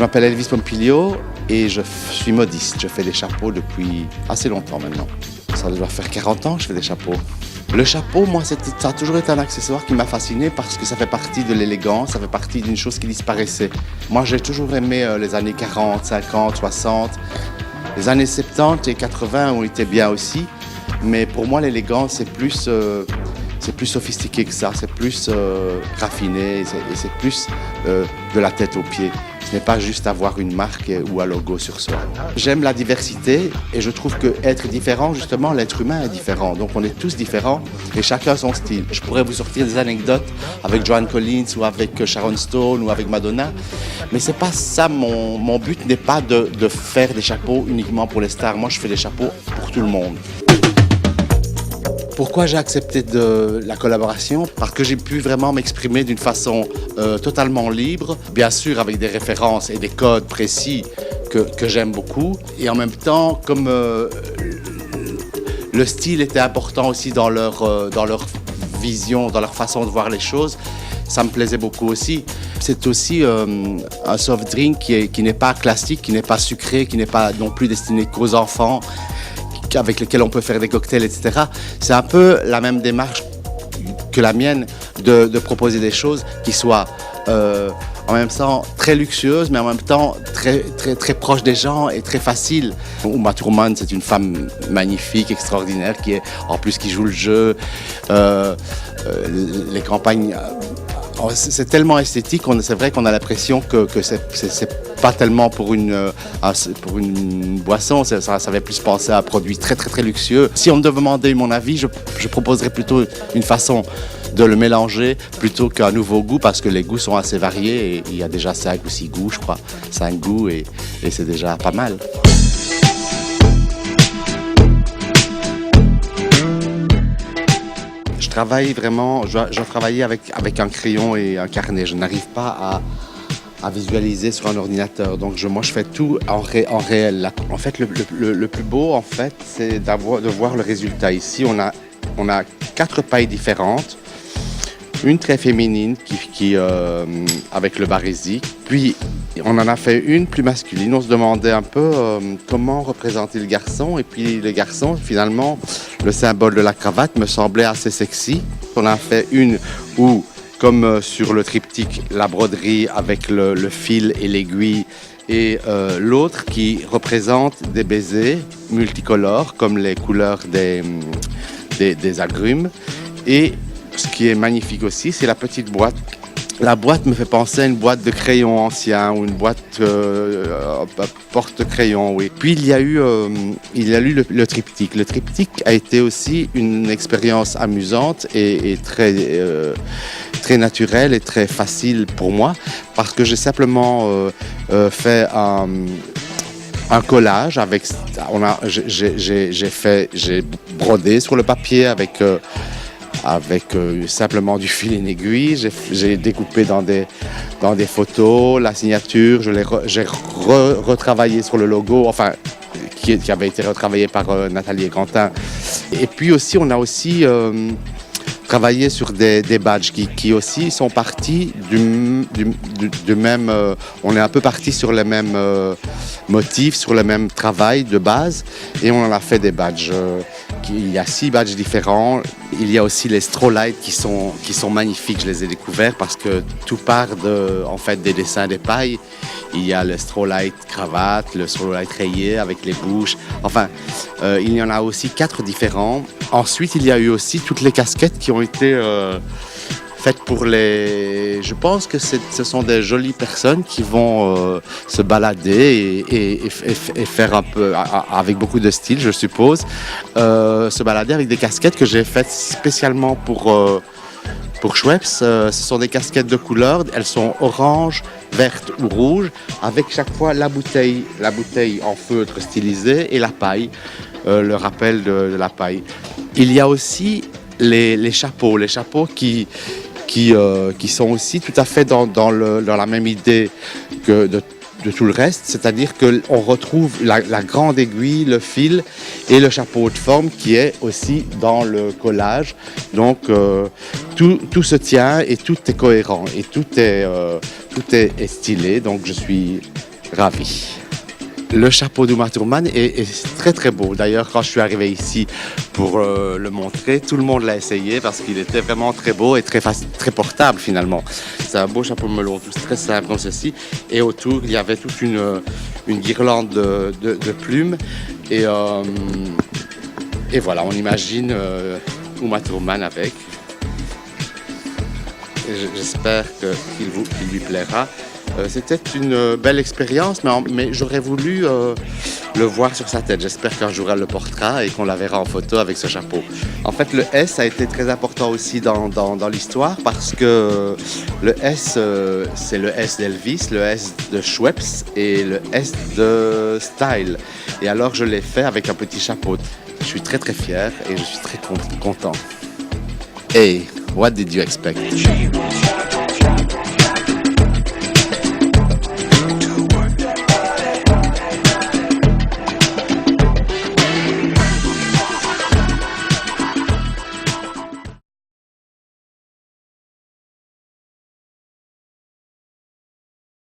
Je m'appelle Elvis Pompilio et je suis modiste. Je fais des chapeaux depuis assez longtemps maintenant. Ça doit faire 40 ans que je fais des chapeaux. Le chapeau, moi, ça a toujours été un accessoire qui m'a fasciné parce que ça fait partie de l'élégance, ça fait partie d'une chose qui disparaissait. Moi, j'ai toujours aimé les années 40, 50, 60. Les années 70 et 80 ont été bien aussi, mais pour moi, l'élégance, c'est plus sophistiqué que ça, c'est plus raffiné, et c'est plus de la tête aux pieds. Ce n'est pas juste avoir une marque ou un logo sur soi. J'aime la diversité et je trouve qu'être différent, justement, l'être humain est différent. Donc on est tous différents et chacun son style. Je pourrais vous sortir des anecdotes avec Joan Collins ou avec Sharon Stone ou avec Madonna, mais c'est pas ça, mon but n'est pas de faire des chapeaux uniquement pour les stars. Moi, je fais des chapeaux pour tout le monde. Pourquoi j'ai accepté la collaboration? Parce que j'ai pu vraiment m'exprimer d'une façon totalement libre, bien sûr avec des références et des codes précis que j'aime beaucoup. Et en même temps, comme le style était important aussi dans leur vision, dans leur façon de voir les choses, ça me plaisait beaucoup aussi. C'est aussi un soft drink qui n'est pas classique, qui n'est pas sucré, qui n'est pas non plus destiné qu'aux enfants, avec lesquels on peut faire des cocktails, etc. C'est un peu la même démarche que la mienne de proposer des choses qui soient en même temps très luxueuses, mais en même temps très proches des gens et très faciles. Uma Thurman, c'est une femme magnifique, extraordinaire, qui joue le jeu. Les campagnes, c'est tellement esthétique, c'est vrai qu'on a l'impression que c'est pas tellement pour une boisson, ça fait plus penser à un produit très luxueux. Si on me demandait mon avis, je proposerais plutôt une façon de le mélanger plutôt qu'un nouveau goût, parce que les goûts sont assez variés et il y a déjà 5 ou 6 goûts, je crois. 5 goûts et c'est déjà pas mal. Je travaille vraiment, je dois travailler avec un crayon et un carnet. Je n'arrive pas à visualiser sur un ordinateur. Donc moi je fais tout en réel. En fait, le plus beau, en fait, c'est de voir le résultat. Ici, on a 4 pailles différentes. Une très féminine qui avec le barésie. Puis on en a fait une plus masculine. On se demandait un peu comment représenter le garçon. Et puis le garçon, finalement, le symbole de la cravate me semblait assez sexy. On a fait une où, comme sur le triptyque, la broderie avec le fil et l'aiguille, et l'autre qui représente des baisers multicolores, comme les couleurs des agrumes. Et ce qui est magnifique aussi, c'est la petite boîte. La boîte me fait penser à une boîte de crayons anciens ou une boîte porte-crayon, oui. Puis il y a eu le triptyque. Le triptyque a été aussi une expérience amusante et très naturelle et très facile pour moi, parce que j'ai simplement fait un collage avec. J'ai brodé sur le papier avec simplement du fil et une aiguille. J'ai découpé dans des photos, la signature, j'ai retravaillé sur le logo, enfin, qui avait été retravaillé par Nathalie Grantin. Et puis aussi, on a aussi travaillé sur des badges qui aussi sont partis du même... on est un peu partis sur les mêmes motifs, sur le même travail de base, et on en a fait des badges. Il y a 6 badges différents. Il y a aussi les Stro-Light qui sont magnifiques. Je les ai découverts parce que tout part des dessins des pailles. Il y a le Stro-Light cravate, le Stro-Light rayé avec les bouches. Enfin, il y en a aussi 4 différents. Ensuite, il y a eu aussi toutes les casquettes qui ont été faites pour les... Je pense que ce sont des jolies personnes qui vont se balader et faire un peu, avec beaucoup de style, je suppose, se balader avec des casquettes que j'ai faites spécialement pour Schweppes. Ce sont des casquettes de couleur, elles sont orange, verte ou rouge, avec chaque fois la bouteille en feutre stylisé et la paille, le rappel de la paille. Il y a aussi les chapeaux qui sont aussi tout à fait dans la même idée que de tout le reste, c'est-à-dire qu'on retrouve la grande aiguille, le fil et le chapeau de forme qui est aussi dans le collage. Donc tout se tient et tout est cohérent et tout est stylé. Donc je suis ravi. Le chapeau d'Uma Thurman est très très beau. D'ailleurs, quand je suis arrivé ici pour le montrer, tout le monde l'a essayé parce qu'il était vraiment très beau et très portable finalement. C'est un beau chapeau de melon, tout très simple comme ceci. Et autour, il y avait toute une guirlande de plumes. Et voilà, on imagine Uma Thurman avec. J'espère qu'il lui plaira. C'était une belle expérience, mais j'aurais voulu le voir sur sa tête. J'espère qu'un jour elle le portera et qu'on la verra en photo avec ce chapeau. En fait, le S a été très important aussi dans l'histoire parce que le S, c'est le S d'Elvis, le S de Schweppes et le S de Style. Et alors, je l'ai fait avec un petit chapeau. Je suis très très fier et je suis très content. Hey, what did you expect?